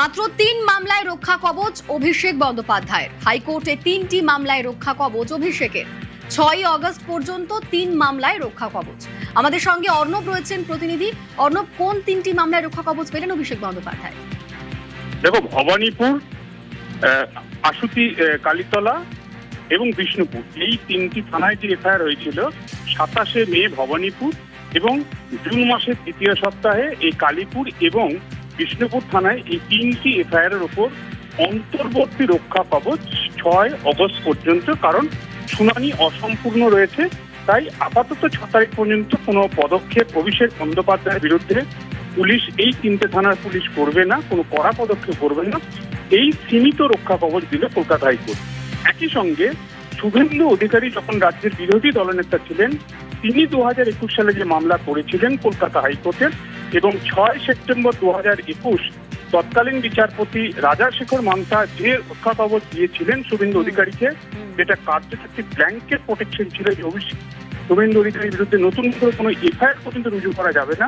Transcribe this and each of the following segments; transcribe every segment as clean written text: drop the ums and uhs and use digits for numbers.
মাত্র ৩ মামলায় রক্ষা কবচ অভিষেক বন্দ্যোপাধ্যায়ের। হাইকোর্টে ৩টি মামলায় রক্ষা কবচ অভিষেকের। ৬ আগস্ট পর্যন্ত ৩ মামলায় রক্ষা কবচ। আমাদের সঙ্গে অর্ণব রয়েছেন প্রতিনিধি। অর্ণব, কোন ৩টি মামলায় রক্ষা কবচ পেলেন অভিষেক বন্দ্যোপাধ্যায়? দেখো, ভবানীপুর, আশুতি, কালীতলা এবং বিষ্ণুপুর, এই 3টি থানায় যে এফআইআর হয়েছিল 27শে মে ভবানীপুর এবং জুন মাসের তৃতীয় সপ্তাহে এই কালীপুর এবং বিষ্ণুপুর থানায় এই 3টি এফআইআর এর উপর অন্তর্বর্তী রক্ষা কবচ 6 আগস্ট পর্যন্ত, কারণ শুনানি অসম্পূর্ণ রয়েছে। তাই আপাতত 6 তারিখ পর্যন্ত কোনো পদক্ষেপ অভিষেক বন্দ্যোপাধ্যায়ের বিরুদ্ধে পুলিশ, এই 3টে থানার পুলিশ করবে না, কোনো কড়া পদক্ষেপ করবে না। এই সীমিত রক্ষা কবচ দিল কলকাতা হাইকোর্ট। একই সঙ্গে শুভেন্দু অধিকারী যখন রাজ্যের বিরোধী দলনেতা ছিলেন, তিনি 2021 সালে যে মামলা করেছিলেন কলকাতা হাইকোর্টের, এবং 6 সেপ্টেম্বর 2021 তৎকালীন বিচারপতি রাজাশেখর মান্তা যে রক্ষা কবচ দিয়েছিলেন শুভেন্দু অধিকারীকে, যেটা কার্যত একটি ব্ল্যাঙ্কেট প্রোটেকশন ছিল যে শুভেন্দু অধিকারীর বিরুদ্ধে নতুন করে কোনো এফআইআর পর্যন্ত রুজু করা যাবে না,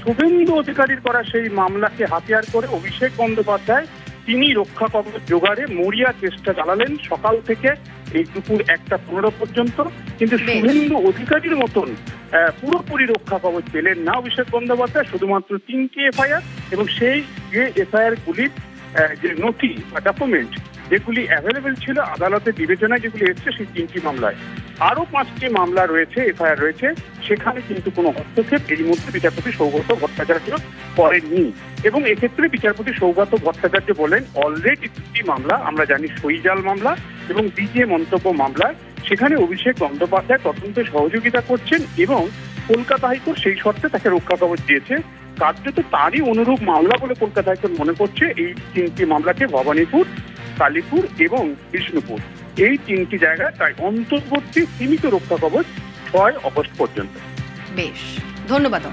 শুভেন্দু অধিকারীর করা সেই মামলাকে হাতিয়ার করে অভিষেক বন্দ্যোপাধ্যায় তিনি রক্ষা কবচ জোগাড়ে মরিয়া চেষ্টা চালালেন সকাল থেকে এই দুপুর 1টা 15 পর্যন্ত। কিন্তু শুভেন্দু অধিকারীর মতন পুরোপুরি রক্ষা কবচ পেলেন না অভিষেক বন্দ্যোপাধ্যায়। শুধুমাত্র 3টি এফআইআর এবং সেই যে এফআইআর গুলির যে নথি বা ডকুমেন্ট যেগুলি অ্যাভেলেবেল ছিল আদালতের বিবেচনায়, যেগুলি এসছে সেই 3টি মামলায়। আরো 5টি মামলা রয়েছে, এফআইআর রয়েছে, সেখানে কিন্তু কোনো হস্তক্ষেপ এই মুহূর্তে বিচারপতি সৌগত ভট্টাচার্য করেননি। এবং এক্ষেত্রে বিচারপতি সৌগত ভট্টাচার্য বলেন, অলরেডি 2টি মামলা আমরা জানি, সইজাল মামলা এবং ডিজে মন্তব্য মামলা, সেখানে অভিষেক বন্দ্যোপাধ্যায় তদন্তে সহযোগিতা করছেন এবং কলকাতা হাইকোর্ট সেই শর্তে তাকে রক্ষা কবচ দিয়েছে। কার্যত তারই অনুরূপ মামলা বলে কলকাতা হাইকোর্ট মনে করছে এই 3টি মামলাকে, ভবানীপুর, কালীপুর এবং বিষ্ণুপুর, এই 3টি জায়গায় তাই অন্তর্বর্তী সীমিত রক্ষা কবচ 6 আগস্ট পর্যন্ত। বেশ, ধন্যবাদ।